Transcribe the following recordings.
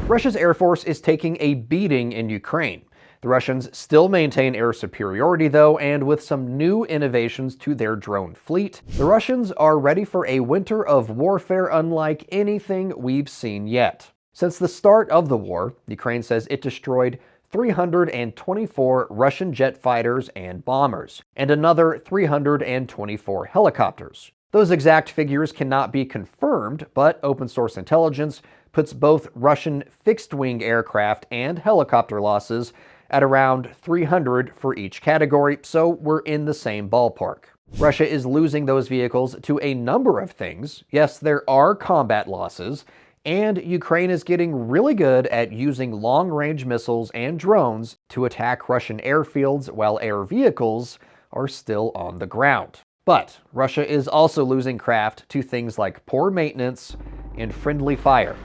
Russia's Air Force is taking a beating in Ukraine. The Russians still maintain air superiority, though, and with some new innovations to their drone fleet, the Russians are ready for a winter of warfare unlike anything we've seen yet. Since the start of the war, Ukraine says it destroyed 324 Russian jet fighters and bombers, and another 324 helicopters. Those exact figures cannot be confirmed, but open source intelligence puts both Russian fixed-wing aircraft and helicopter losses at around 300 for each category, so we're in the same ballpark. Russia is losing those vehicles to a number of things. Yes, there are combat losses, and Ukraine is getting really good at using long-range missiles and drones to attack Russian airfields while air vehicles are still on the ground. But Russia is also losing craft to things like poor maintenance and friendly fire.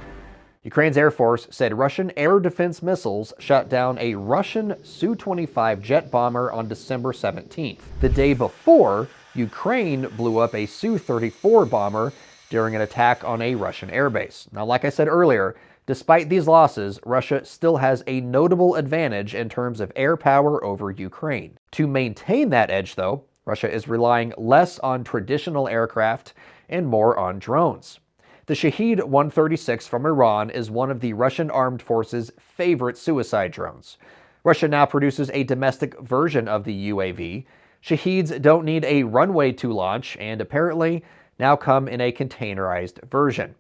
Ukraine's Air Force said Russian air defense missiles shot down a Russian Su-25 jet bomber on December 17th. The day before, Ukraine blew up a Su-34 bomber during an attack on a Russian airbase. Now, like I said earlier, despite these losses, Russia still has a notable advantage in terms of air power over Ukraine. To maintain that edge, though, Russia is relying less on traditional aircraft and more on drones. The Shahed 136 from Iran is one of the Russian armed forces' favorite suicide drones. Russia now produces a domestic version of the UAV. Shaheds don't need a runway to launch and apparently now come in a containerized version.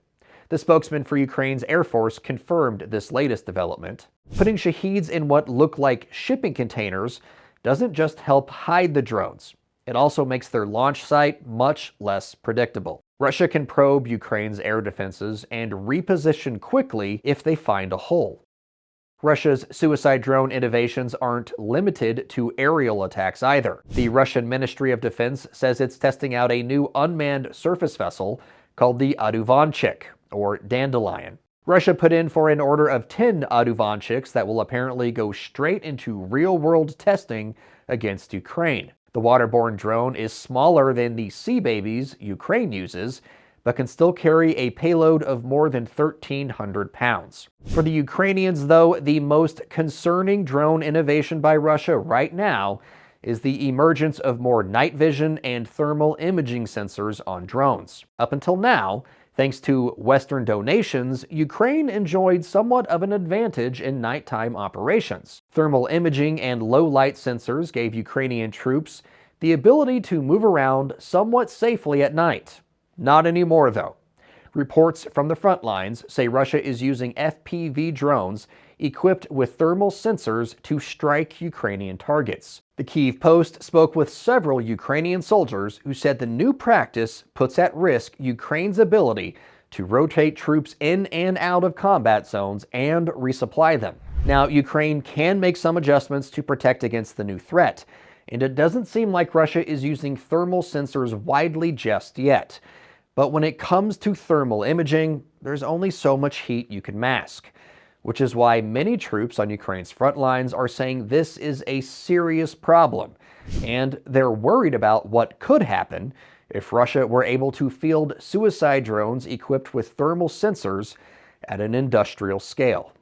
The spokesman for Ukraine's Air Force confirmed this latest development. Putting Shaheds in what look like shipping containers doesn't just help hide the drones. It also makes their launch site much less predictable. Russia can probe Ukraine's air defenses and reposition quickly if they find a hole. Russia's suicide drone innovations aren't limited to aerial attacks either. The Russian Ministry of Defense says it's testing out a new unmanned surface vessel called the Aduvanchik, or Dandelion. Russia put in for an order of 10 Aduvanchiks that will apparently go straight into real-world testing against Ukraine. The waterborne drone is smaller than the Sea Babies Ukraine uses, but can still carry a payload of more than 1,300 pounds. For the Ukrainians, though, the most concerning drone innovation by Russia right now is the emergence of more night vision and thermal imaging sensors on drones. Up until now, thanks to Western donations, Ukraine enjoyed somewhat of an advantage in nighttime operations. Thermal imaging and low-light sensors gave Ukrainian troops the ability to move around somewhat safely at night. Not anymore, though. Reports from the front lines say Russia is using FPV drones equipped with thermal sensors to strike Ukrainian targets. The Kyiv Post spoke with several Ukrainian soldiers who said the new practice puts at risk Ukraine's ability to rotate troops in and out of combat zones and resupply them. Now, Ukraine can make some adjustments to protect against the new threat, and it doesn't seem like Russia is using thermal sensors widely just yet. But when it comes to thermal imaging, there's only so much heat you can mask, which is why many troops on Ukraine's front lines are saying this is a serious problem, and they're worried about what could happen if Russia were able to field suicide drones equipped with thermal sensors at an industrial scale.